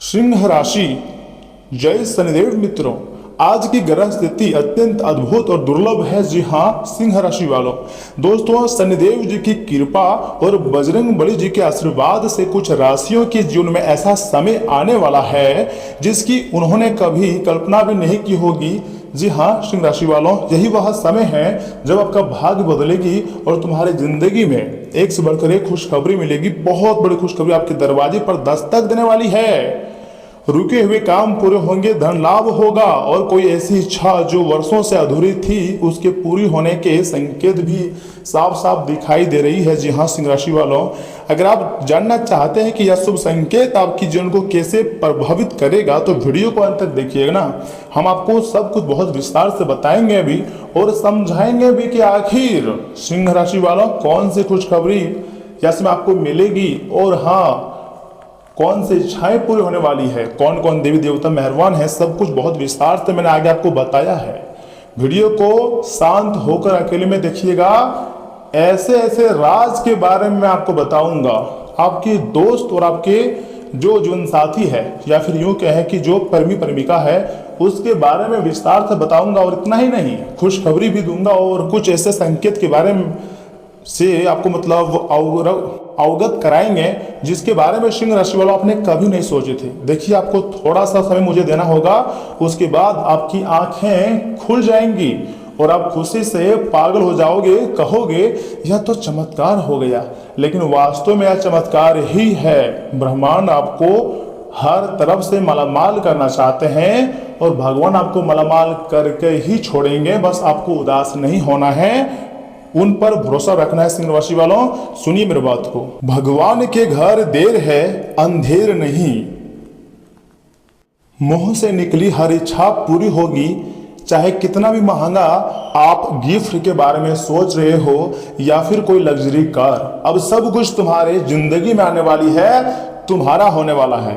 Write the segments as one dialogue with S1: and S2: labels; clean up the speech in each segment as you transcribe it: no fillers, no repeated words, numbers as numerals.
S1: सिंह राशि। जय शनिदेव मित्रों, आज की ग्रह स्थिति अत्यंत अद्भुत और दुर्लभ है। जी हाँ सिंह राशि वालों, दोस्तों शनिदेव जी की कृपा और बजरंग बली जी के आशीर्वाद से कुछ राशियों के जीवन में ऐसा समय आने वाला है जिसकी उन्होंने कभी कल्पना भी नहीं की होगी। जी हाँ सिंह राशि वालों, यही वह समय है जब आपका भाग्य बदलेगी और तुम्हारी जिंदगी में एक से बढ़कर एक खुशखबरी मिलेगी। बहुत बड़ी खुशखबरी आपके दरवाजे पर दस्तक देने वाली है। रुके हुए काम पूरे होंगे, धन लाभ होगा और कोई ऐसी इच्छा जो वर्षों से अधूरी थी उसके पूरी होने के संकेत भी साफ साफ दिखाई दे रही है। जी हाँ सिंह राशि वालों, अगर आप जानना चाहते हैं कि यह शुभ संकेत आपकी जीवन को कैसे प्रभावित करेगा तो वीडियो को अंत तक देखिएगा ना। हम आपको सब कुछ बहुत विस्तार से बताएंगे अभी और समझाएंगे भी कि आखिर सिंह राशि वालों कौन सी खुशखबरी इसमें आपको मिलेगी और हाँ कौन सी इच्छाएं पूरी होने वाली है, कौन कौन देवी देवता मेहरबान है, सब कुछ बहुत विस्तार से मैंने आगे आपको बताया है। वीडियो को शांत होकर अकेले में देखिएगा। ऐसे ऐसे राज के बारे में मैं आपको बताऊंगा। आपके दोस्त और आपके जो जीवन साथी है या फिर यूं कहें कि जो प्रेमी प्रेमिका है उसके बारे में विस्तार से बताऊंगा। और इतना ही नहीं, खुशखबरी भी दूंगा और कुछ ऐसे संकेत के बारे में से आपको मतलब अवगत कराएंगे जिसके बारे में सिंह राशि वालों आपने कभी नहीं सोचे थे। देखिए आपको थोड़ा सा समय मुझे देना होगा, उसके बाद आपकी आंखें खुल जाएंगी और आप खुशी से पागल हो जाओगे, कहोगे यह तो चमत्कार हो गया। लेकिन वास्तव में यह चमत्कार ही है। ब्रह्मांड आपको हर तरफ से मालामाल करना चाहते हैं और भगवान आपको मालामाल करके ही छोड़ेंगे। बस आपको उदास नहीं होना है, उन पर भरोसा रखना है। सिंह राशि वालों सुनिए मेरी बात को। भगवान के घर देर है अंधेर नहीं, मुंह से निकली हर इच्छा पूरी होगी। चाहे कितना भी महंगा आप गिफ्ट के बारे में सोच रहे हो या फिर कोई लग्जरी कार, अब सब कुछ तुम्हारे जिंदगी में आने वाली है, तुम्हारा होने वाला है।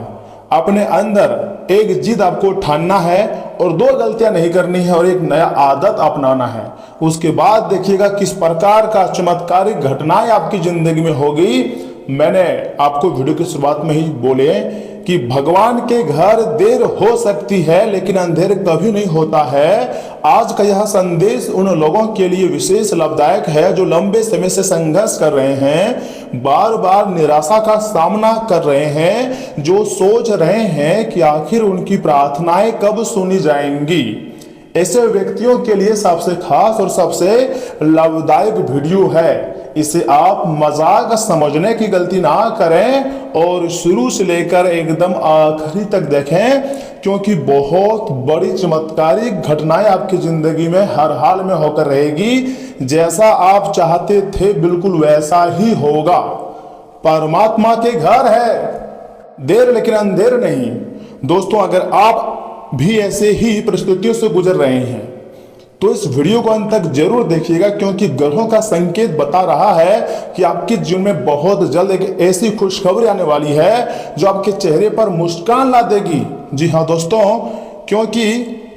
S1: अपने अंदर एक जिद आपको ठानना है और दो गलतियां नहीं करनी है और एक नया आदत अपनाना है। उसके बाद देखिएगा किस प्रकार का चमत्कारिक घटनाएं आपकी जिंदगी में होगी। मैंने आपको वीडियो की शुरुआत में ही बोले कि भगवान के घर देर हो सकती है लेकिन अंधेर कभी नहीं होता है। आज का यह संदेश उन लोगों के लिए विशेष लाभदायक है जो लंबे समय से संघर्ष कर रहे हैं, बार बार निराशा का सामना कर रहे हैं, जो सोच रहे हैं कि आखिर उनकी प्रार्थनाएं कब सुनी जाएंगी। ऐसे व्यक्तियों के लिए सबसे खास और सबसे लाभदायक वीडियो है। इसे आप मजाक समझने की गलती ना करें और शुरू से लेकर एकदम आखिरी तक देखें, क्योंकि बहुत बड़ी चमत्कारिक घटनाएं आपकी जिंदगी में हर हाल में होकर रहेगी। जैसा आप चाहते थे बिल्कुल वैसा ही होगा। परमात्मा के घर है देर लेकिन अंधेर नहीं। दोस्तों अगर आप भी ऐसे ही परिस्थितियों से गुजर रहे हैं तो इस वीडियो को अंत तक जरूर देखिएगा, क्योंकि ग्रहों का संकेत बता रहा है कि आपके जीवन में बहुत जल्द एक ऐसी खुशखबरी आने वाली है जो आपके चेहरे पर मुस्कान ला देगी। जी हाँ दोस्तों, क्योंकि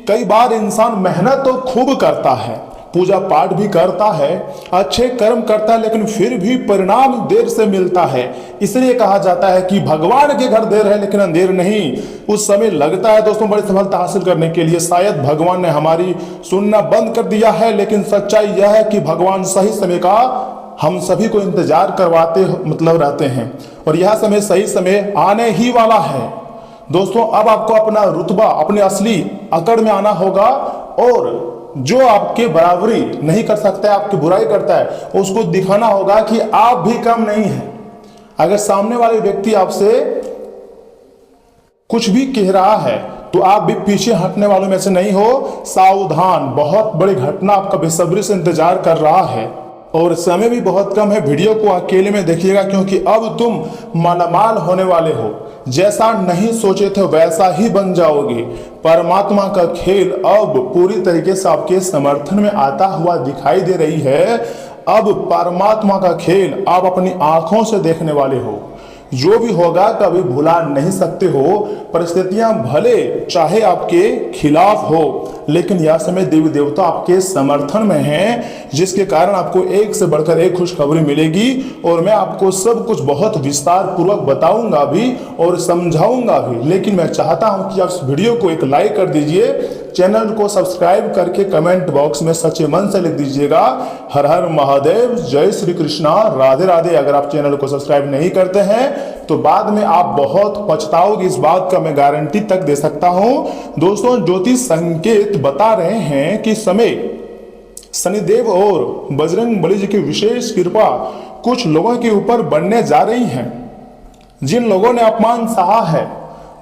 S1: कई बार इंसान मेहनत तो खूब करता है, पूजा पाठ भी करता है, अच्छे कर्म करता है, लेकिन फिर भी परिणाम देर से मिलता है। इसलिए कहा जाता है कि भगवान के घर देर है लेकिन अंधेर नहीं। उस समय लगता है दोस्तों बड़ी सफलता हासिल करने के लिए शायद भगवान ने हमारी सुनना बंद कर दिया है, लेकिन सच्चाई यह है कि भगवान सही समय का हम सभी को इंतजार करवाते रहते हैं और यह समय सही समय आने ही वाला है। दोस्तों अब आपको अपना रुतबा अपने असली अकड़ में आना होगा और जो आपके बराबरी नहीं कर सकता है, आपकी बुराई करता है, उसको दिखाना होगा कि आप भी कम नहीं हैं। अगर सामने वाले व्यक्ति आपसे कुछ भी कह रहा है तो आप भी पीछे हटने वालों में से नहीं हो। सावधान, बहुत बड़ी घटना आपका बेसब्री से इंतजार कर रहा है और समय भी बहुत कम है। वीडियो को अकेले में देखिएगा, क्योंकि अब तुम मालामाल होने वाले हो। जैसा नहीं सोचे थे वैसा ही बन जाओगे। परमात्मा का खेल अब पूरी तरीके से आपके समर्थन में आता हुआ दिखाई दे रही है। अब परमात्मा का खेल आप अपनी आंखों से देखने वाले हो। जो भी होगा कभी भुला नहीं सकते हो। परिस्थितियां भले चाहे आपके खिलाफ हो, लेकिन यह समय देवी देवता आपके समर्थन में हैं, जिसके कारण आपको एक से बढ़कर एक खुशखबरी मिलेगी। और मैं आपको सब कुछ बहुत विस्तार पूर्वक बताऊंगा भी और समझाऊंगा भी। लेकिन मैं चाहता हूं कि आप इस वीडियो को एक लाइक कर दीजिए, चैनल को सब्सक्राइब करके कमेंट बॉक्स में सच्चे मन से लिख दीजिएगा हर हर महादेव, जय श्री कृष्णा, राधे राधे। अगर आप चैनल को सब्सक्राइब नहीं करते हैं तो बाद में आप बहुत पछताओगे, इस बात का मैं गारंटी तक दे सकता हूं। दोस्तों, ज्योतिष संकेत बता रहे हैं कि समय शनिदेव और बजरंग बली जी की विशेष कृपा कुछ लोगों के ऊपर बनने जा रही है। जिन लोगों ने अपमान सहा है,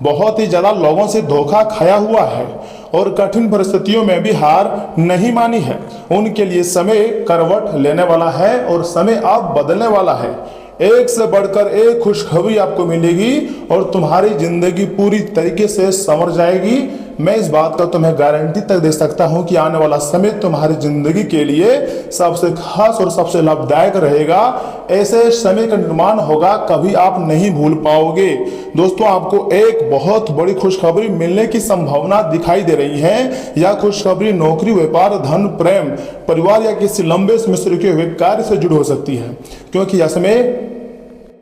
S1: बहुत ही ज्यादा लोगों से धोखा खाया हुआ है और कठिन परिस्थितियों में भी हार नहीं मानी है, उनके लिए समय करवट लेने वाला है और समय अब बदलने वाला है। एक से बढ़कर एक खुशखबरी आपको मिलेगी और तुम्हारी जिंदगी पूरी तरीके से संवर जाएगी। मैं इस बात का तुम्हें गारंटी तक दे सकता हूं कि आने वाला समय तुम्हारी जिंदगी के लिए सबसे खास और सबसे लाभदायक रहेगा। ऐसे समय का निर्माण होगा, कभी आप नहीं भूल पाओगे। दोस्तों, आपको एक बहुत बड़ी खुशखबरी मिलने की संभावना दिखाई दे रही है। यह खुशखबरी नौकरी, व्यापार, धन, प्रेम, परिवार या किसी लंबे समय से रुके हुए कार्य से जुड़ी हो सकती है, क्योंकि यह समय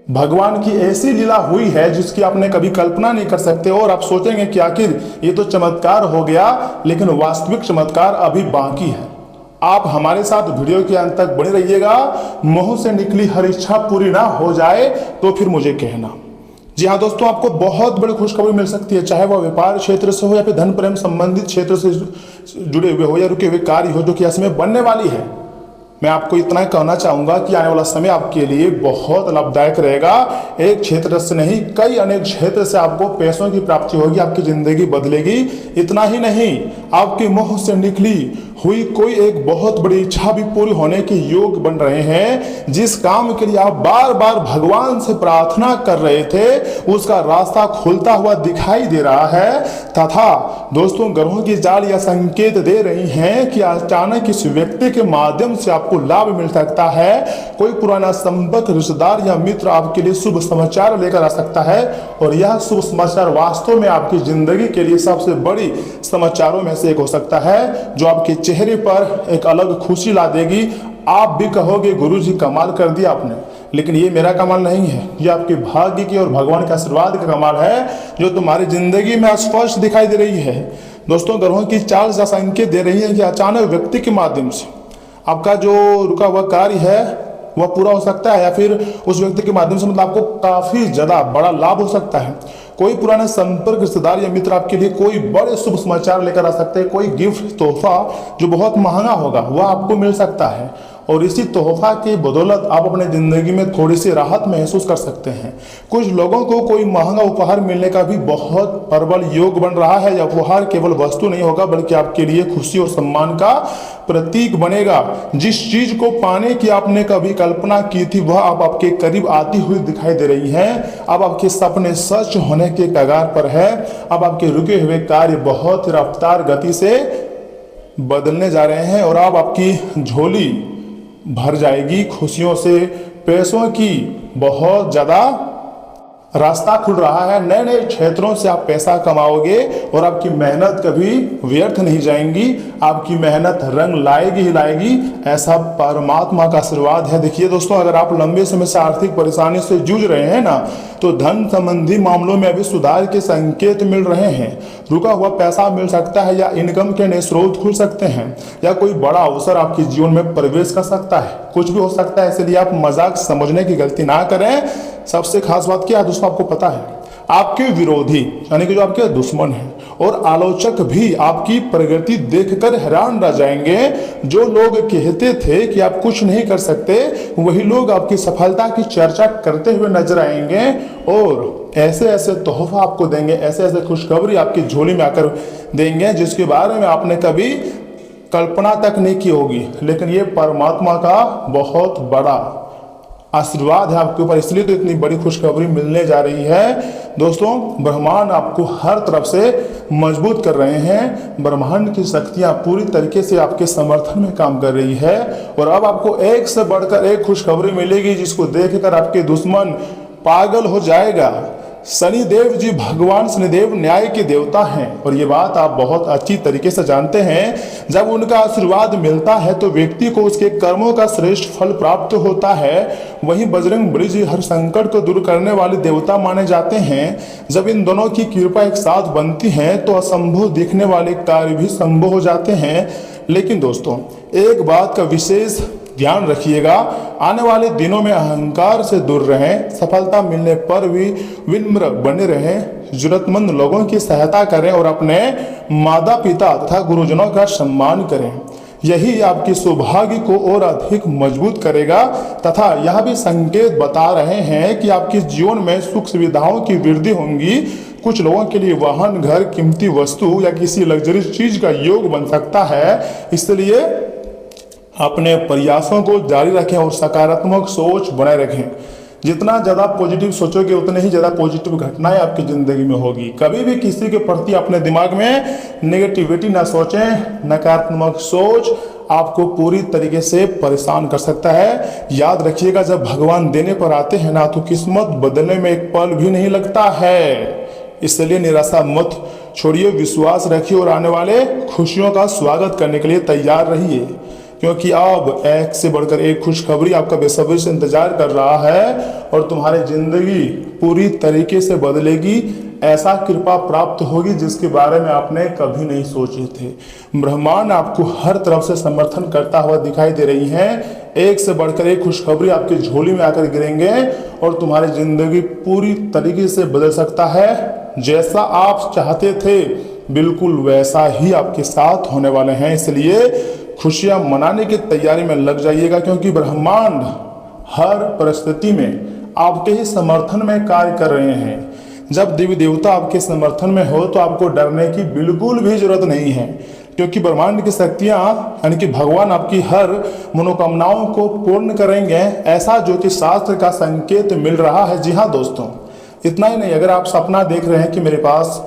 S1: भगवान की ऐसी लीला हुई है जिसकी आपने कभी कल्पना नहीं कर सकते। और आप सोचेंगे कि आखिर ये तो चमत्कार हो गया, लेकिन वास्तविक चमत्कार अभी बाकी है। आप हमारे साथ वीडियो के अंत तक बने रहिएगा। मुंह से निकली हर इच्छा पूरी ना हो जाए तो फिर मुझे कहना। जी हाँ दोस्तों, आपको बहुत बड़ी खुशखबरी मिल सकती है, चाहे वह व्यापार क्षेत्र से हो या फिर धन प्रेम संबंधित क्षेत्र से जुड़े हुए हो या रुके हुए कार्य हो, जो कि इसमें बनने वाली है। मैं आपको इतना कहना चाहूंगा कि आने वाला समय आपके लिए बहुत लाभदायक रहेगा। एक क्षेत्र से नहीं, कई अनेक क्षेत्र से आपको पैसों की प्राप्ति होगी, आपकी जिंदगी बदलेगी। इतना ही नहीं, आपके मुंह से निकली हुई कोई एक बहुत बड़ी इच्छा भी पूरी होने के योग बन रहे हैं। जिस काम के लिए आप बार बार भगवान से प्रार्थना कर रहे थे, उसका रास्ता खुलता हुआ दिखाई दे रहा है। तथा दोस्तों, ग्रहों की चाल यह संकेत दे रही हैं कि अचानक इस व्यक्ति के माध्यम से आपको लाभ मिल सकता है। कोई पुराना संपर्क, रिश्तेदार या मित्र आपके लिए शुभ समाचार लेकर आ सकता है और यह शुभ समाचार वास्तव में आपकी जिंदगी के लिए सबसे बड़ी समाचारों में से एक हो सकता है, जो आपके चेहरे पर एक अलग खुशी ला देगी। आप भी कहोगे गुरुजी कमाल कर दिया आपने, लेकिन ये मेरा कमाल नहीं है, ये आपके भाग्य की और भगवान के आशीर्वाद का कमाल है, जो तुम्हारी जिंदगी में स्पष्ट दिखाई दे रही है। दोस्तों, ग्रहों की चाल का संकेत दे रही है कि अचानक व्यक्ति के माध्यम से आपका जो रुका हुआ कार्य है वह पूरा हो सकता है, या फिर उस व्यक्ति के माध्यम से मतलब आपको काफी ज्यादा बड़ा लाभ हो सकता है। कोई पुराने संपर्क, रिश्तेदार या मित्र आपके लिए कोई बड़े शुभ समाचार लेकर आ सकते हैं। कोई गिफ्ट, तोहफा जो बहुत महंगा होगा वह आपको मिल सकता है और इसी तोहफा की बदौलत आप अपने जिंदगी में थोड़ी सी राहत महसूस कर सकते हैं। कुछ लोगों को कोई महंगा उपहार मिलने का भी बहुत प्रबल योग बन रहा है। यह उपहार केवल वस्तु नहीं होगा, बल्कि आपके लिए खुशी और सम्मान का प्रतीक बनेगा। जिस चीज को पाने की आपने कभी कल्पना की थी, वह अब आपके करीब आती हुई दिखाई दे रही है। अब आपके सपने सच होने के कगार पर है। अब आपके रुके हुए कार्य बहुत रफ्तार गति से बदलने जा रहे हैं और अब आपकी झोली भर जाएगी खुशियों से। पैसों की बहुत ज्यादा रास्ता खुल रहा है। नए नए क्षेत्रों से आप पैसा कमाओगे और आपकी मेहनत कभी व्यर्थ नहीं जाएंगी। आपकी मेहनत रंग लाएगी ही लाएगी, ऐसा परमात्मा का आशीर्वाद है। देखिए दोस्तों, अगर आप लंबे समय से आर्थिक परेशानी से जूझ रहे हैं ना, तो धन संबंधी मामलों में अभी सुधार के संकेत मिल रहे हैं। रुका हुआ पैसा मिल सकता है या इनकम के नए स्रोत खुल सकते हैं या कोई बड़ा अवसर आपके जीवन में प्रवेश कर सकता है। कुछ भी हो सकता है, इसलिए आप मजाक समझने की गलती ना करें। सबसे खास बात क्या है दोस्तों, आपको पता है, आपके विरोधी यानी कि जो आपके दुश्मन हैं और आलोचक भी आपकी प्रगति देखकर हैरान रह जाएंगे। जो लोग कहते थे कि आप कुछ नहीं कर सकते, वही लोग आपकी सफलता की चर्चा करते हुए नजर आएंगे और ऐसे ऐसे तोहफा आपको देंगे, ऐसे ऐसे खुशखबरी आपकी झोली में आकर देंगे जिसके बारे में आपने कभी कल्पना तक नहीं की होगी। लेकिन ये परमात्मा का बहुत बड़ा आशीर्वाद है आपके ऊपर, इसलिए तो इतनी बड़ी खुशखबरी मिलने जा रही है। दोस्तों, ब्रह्मांड आपको हर तरफ से मजबूत कर रहे हैं। ब्रह्मांड की शक्तियां पूरी तरीके से आपके समर्थन में काम कर रही है और अब आपको एक से बढ़कर एक खुशखबरी मिलेगी, जिसको देखकर आपके दुश्मन पागल हो जाएगा। शनिदेव जी, भगवान शनिदेव न्याय के देवता हैं और ये बात आप बहुत अच्छी तरीके से जानते हैं। जब उनका आशीर्वाद मिलता है तो व्यक्ति को उसके कर्मों का श्रेष्ठ फल प्राप्त होता है। वहीं बजरंगबली जी हर संकट को दूर करने वाले देवता माने जाते हैं। जब इन दोनों की कृपा एक साथ बनती है तो असंभव दिखने वाले कार्य भी संभव हो जाते हैं। लेकिन दोस्तों, एक बात का विशेष ध्यान रखिएगा, आने वाले दिनों में अहंकार से दूर रहें, सफलता मिलने पर भी विनम्र बने रहें, जरूरतमंद लोगों की सहायता करें और अपने माता पिता तथा गुरुजनों का सम्मान करें। यही आपकी सौभाग्य को और अधिक मजबूत करेगा तथा यह भी संकेत बता रहे हैं कि आपके जीवन में सुख सुविधाओं की वृद्धि होंगी। कुछ लोगों के लिए वाहन, घर, कीमती वस्तु या किसी लग्जरी चीज का योग बन सकता है। इसलिए अपने प्रयासों को जारी रखें और सकारात्मक सोच बनाए रखें। जितना ज़्यादा पॉजिटिव सोचोगे उतने ही ज़्यादा पॉजिटिव घटनाएं आपकी ज़िंदगी में होगी। कभी भी किसी के प्रति अपने दिमाग में नेगेटिविटी ना सोचें। नकारात्मक सोच आपको पूरी तरीके से परेशान कर सकता है। याद रखिएगा, जब भगवान देने पर आते हैं ना तो किस्मत बदलने में एक पल भी नहीं लगता है। इसलिए निराशा मत छोड़िए, विश्वास रखिए और आने वाले खुशियों का स्वागत करने के लिए तैयार रहिए, क्योंकि अब एक से बढ़कर एक खुशखबरी आपका बेसब्री से इंतजार कर रहा है और तुम्हारी जिंदगी पूरी तरीके से बदलेगी। ऐसा कृपा प्राप्त होगी जिसके बारे में आपने कभी नहीं सोचे थे। ब्रह्मांड आपको हर तरफ से समर्थन करता हुआ दिखाई दे रही है। एक से बढ़कर एक खुशखबरी आपकी झोली में आकर गिरेंगे और तुम्हारी जिंदगी पूरी तरीके से बदल सकता है। जैसा आप चाहते थे बिल्कुल वैसा ही आपके साथ होने वाले हैं। इसलिए खुशियां मनाने की तैयारी में लग जाइएगा, क्योंकि ब्रह्मांड हर परिस्थिति में आपके ही समर्थन में कार्य कर रहे हैं। जब देवी देवता आपके समर्थन में हो तो आपको डरने की बिल्कुल भी जरूरत नहीं है, क्योंकि ब्रह्मांड की शक्तियां यानी कि भगवान आपकी हर मनोकामनाओं को पूर्ण करेंगे। ऐसा ज्योतिष शास्त्र का संकेत मिल रहा है। जी हाँ दोस्तों, इतना ही नहीं, अगर आप सपना देख रहे हैं कि मेरे पास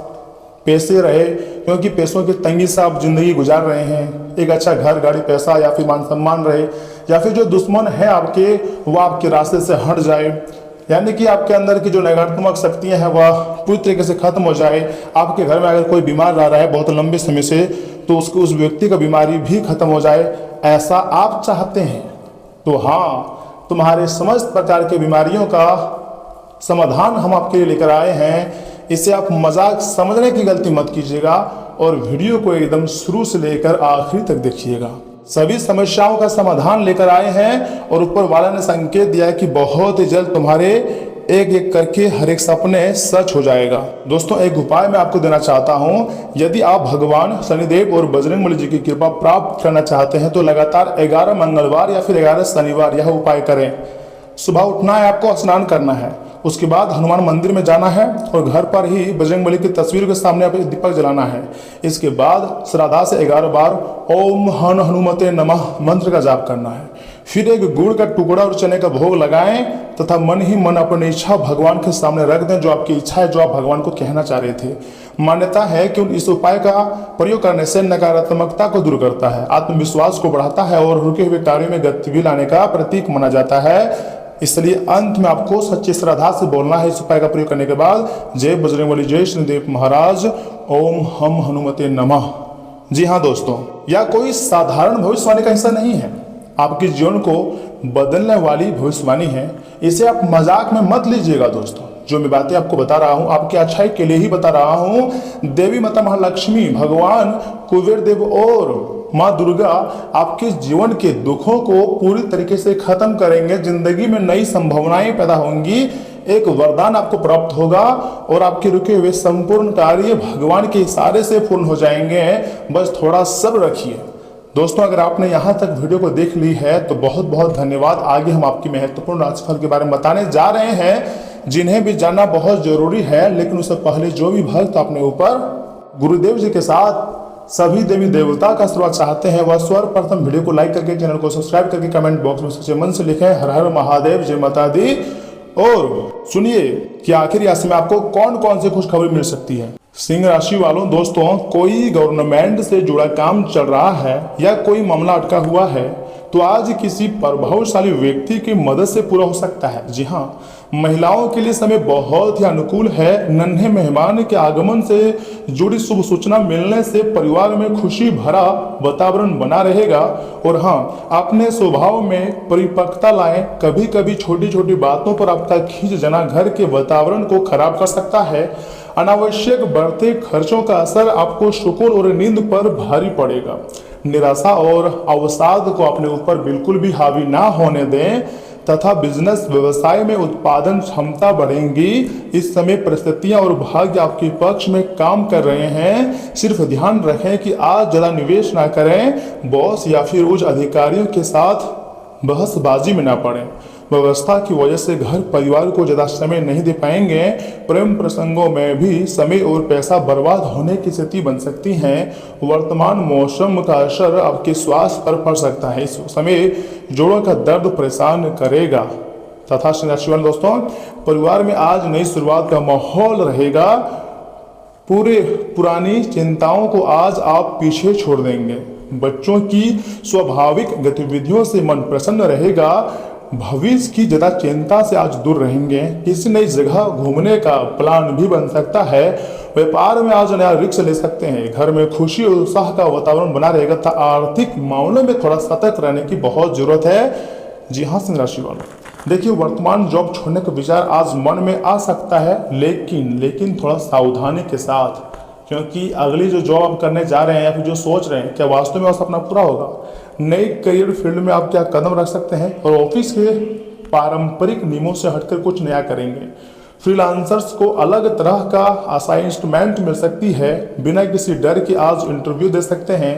S1: पैसे रहे, क्योंकि पैसों की तंगी से आप जिंदगी गुजार रहे हैं, एक अच्छा घर, गाड़ी, पैसा या फिर मान सम्मान रहे, या फिर जो दुश्मन है आपके वो आपके रास्ते से हट जाए, यानी कि आपके अंदर की जो नकारात्मक शक्तियां हैं वह पूरी तरीके से खत्म हो जाए। आपके घर में अगर कोई बीमार रह रहा है बहुत लंबे समय से तो उस व्यक्ति का बीमारी भी खत्म हो जाए, ऐसा आप चाहते हैं तो हाँ, तुम्हारे समस्त प्रकार की बीमारियों का समाधान हम आपके लिए लेकर आए हैं। इसे आप मजाक समझने की गलती मत कीजिएगा और वीडियो को एकदम शुरू से लेकर आखिरी तक देखिएगा। सभी समस्याओं का समाधान लेकर आए हैं और ऊपर वाला ने संकेत दिया है कि बहुत ही जल्द तुम्हारे एक एक करके हर एक सपने सच हो जाएगा। दोस्तों, एक उपाय मैं आपको देना चाहता हूं। यदि आप भगवान शनिदेव और बजरंगबली जी की कृपा प्राप्त करना चाहते हैं तो लगातार 11 मंगलवार या फिर 11 शनिवार यह उपाय करें। सुबह उठना है, आपको स्नान करना है, उसके बाद हनुमान मंदिर में जाना है और घर पर ही बजरंगबली की तस्वीर के सामने आप दीपक जलाना है। इसके बाद श्रद्धा से 11 बार ओम हन हनुमते नमः मंत्र का जाप करना है। फिर एक गुड़ का टुकड़ा और चने का भोग लगाएं तथा मन ही मन अपनी इच्छा भगवान के सामने रख दें, जो आपकी इच्छा है, जो आप भगवान को कहना चाह रहे थे। मान्यता है कि इस उपाय का प्रयोग करने से नकारात्मकता को दूर करता है, आत्मविश्वास को बढ़ाता है और रुके हुए कार्यों में गति लाने का प्रतीक माना जाता है। इसलिए अंत में आपको सच्ची श्रद्धा से बोलना है इस उपाय का प्रयोग करने के बाद, जय बजरंगबली, जय शनिदेव महाराज, ओम हम हनुमते नमः। जी हाँ दोस्तों, यह कोई साधारण भविष्यवाणी का हिस्सा नहीं है, आपके जीवन को बदलने वाली भविष्यवाणी है। इसे आप मजाक में मत लीजिएगा दोस्तों। जो मैं बातें आपको बता रहा हूँ आपके अच्छाई के लिए ही बता रहा हूँ। देवी माता महालक्ष्मी, भगवान कुबेर देव और माँ दुर्गा आपके जीवन के दुखों को पूरी तरीके से खत्म करेंगे। जिंदगी में नई संभावनाएं पैदा होंगी, एक वरदान आपको प्राप्त होगा और आपके रुके हुए संपूर्ण कार्य भगवान के इशारे से पूर्ण हो जाएंगे। बस थोड़ा सब्र रखिए। दोस्तों, अगर आपने यहाँ तक वीडियो को देख ली है तो बहुत बहुत धन्यवाद। आगे हम आपकी महत्वपूर्ण राशिफल के बारे में बताने जा रहे हैं, जिन्हें भी जानना बहुत जरूरी है। लेकिन उससे पहले जो भी भक्त अपने ऊपर गुरुदेव जी के साथ सभी देवी देवता का आशीर्वाद चाहते हैं वह सर्वप्रथम वीडियो को लाइक करके, चैनल को सब्सक्राइब करके कमेंट बॉक्स में सच्चे मन से लिखें हर हर महादेव, जय माता दी। और सुनिए कि आखिर राशि में आपको कौन कौन सी खुशखबरी मिल सकती है। सिंह राशि वालों, दोस्तों, कोई गवर्नमेंट से जुड़ा काम चल रहा है या कोई मामला अटका हुआ है तो आज किसी प्रभावशाली व्यक्ति की मदद से पूरा हो सकता है। जी हाँ, महिलाओं के लिए समय बहुत ही अनुकूल है। नन्हे मेहमान के आगमन से जुड़ी शुभ सूचना मिलने से परिवार में खुशी भरा वातावरण बना रहेगा। और हाँ, अपने स्वभाव में परिपक्वता लाएं। कभी कभी छोटी छोटी बातों पर आपका खींच जाना घर के वातावरण को खराब कर सकता है। अनावश्यक बढ़ते खर्चों का असर आपको सुकून और नींद पर भारी पड़ेगा। निराशा और अवसाद को अपने ऊपर बिल्कुल भी हावी ना होने दें तथा बिजनेस व्यवसाय में उत्पादन क्षमता बढ़ेंगी। इस समय परिस्थितियां और भाग्य आपके पक्ष में काम कर रहे हैं। सिर्फ ध्यान रखें कि आज ज़्यादा निवेश ना करें, बॉस या फिर उच्च अधिकारियों के साथ बहसबाजी में ना पड़ें। व्यवस्था की वजह से घर परिवार को ज़्यादा समय नहीं दे पाएंगे। प्रेम प्रसंगों में भी समय और पैसा बर्बाद होने की स्थिति बन सकती है। वर्तमान मौसम का असर आपके स्वास्थ्य पर पड़ सकता है। इस समय जोड़ों का दर्द परेशान करेगा। तथा राशि वाले दोस्तों, परिवार में आज नई शुरुआत का माहौल रहेगा। पुरानी चिंताओं को आज आप पीछे छोड़ देंगे। बच्चों की स्वाभाविक गतिविधियों से मन प्रसन्न रहेगा। भविष्य की ज्यादा चिंता से आज दूर रहेंगे। किसी नई जगह घूमने का प्लान भी बन सकता है। व्यापार में आज नया रिस्क ले सकते हैं। घर में खुशी और उत्साह का वातावरण बना रहेगा तथा आर्थिक मामलों में थोड़ा सतर्क रहने की बहुत जरूरत है। जी हाँ, सिंह राशि वालों, देखिए वर्तमान जॉब छोड़ने का विचार आज मन में आ सकता है, लेकिन थोड़ा सावधानी के साथ, क्योंकि अगली जो जॉब आप करने जा रहे हैं या फिर जो सोच रहे हैं, क्या वास्तव में वह सपना पूरा होगा। नई करियर फील्ड में आप क्या कदम रख सकते हैं और ऑफिस के पारंपरिक नियमों से हटकर कुछ नया करेंगे। फ्रीलांसर्स को अलग तरह का असाइनमेंट मिल सकती है। बिना किसी डर के आज इंटरव्यू दे सकते हैं।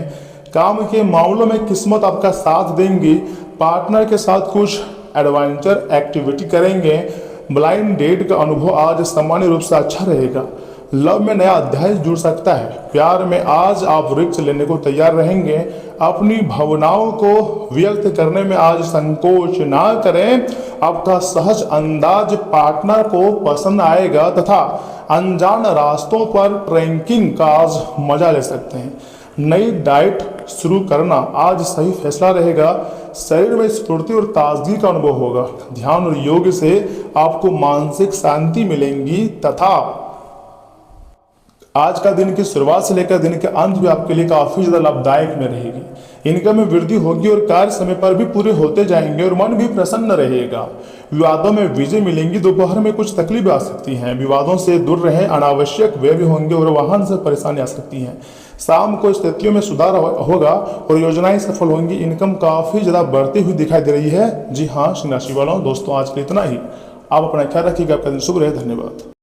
S1: काम के मामलों में किस्मत आपका साथ देंगी। पार्टनर के साथ कुछ एडवेंचर एक्टिविटी करेंगे। ब्लाइंड डेट का अनुभव आज सामान्य रूप से अच्छा रहेगा। लव में नया अध्याय जुड़ सकता है। प्यार में आज आप रिस्क लेने को तैयार रहेंगे। अपनी भावनाओं को व्यक्त करने में आज संकोच ना करें। आपका सहज अंदाज पार्टनर को पसंद आएगा तथा अनजान रास्तों पर ट्रैकिंग का आज मजा ले सकते हैं। नई डाइट शुरू करना आज सही फैसला रहेगा। शरीर में स्फूर्ति और ताजगी का अनुभव होगा। ध्यान और योग से आपको मानसिक शांति मिलेंगी तथा आज का दिन की शुरुआत से लेकर दिन के अंत भी आपके लिए काफी ज्यादा लाभदायक में रहेगी। इनकम में वृद्धि होगी और कार्य समय पर भी पूरे होते जाएंगे और मन भी प्रसन्न रहेगा। विवादों में विजय मिलेंगी। दोपहर में कुछ तकलीफ आ सकती हैं। विवादों से दूर रहें। अनावश्यक व्यय भी होंगे और वाहन से परेशानी आ सकती है। शाम को स्थितियों में सुधार होगा और योजनाएं सफल होंगी। इनकम काफी ज्यादा बढ़ती हुई दिखाई दे रही है। जी हाँ, सिंह राशि वालों, दोस्तों आज के लिए इतना ही। आप अपना ख्याल रखिएगा। आपका दिन शुभ रहे। धन्यवाद।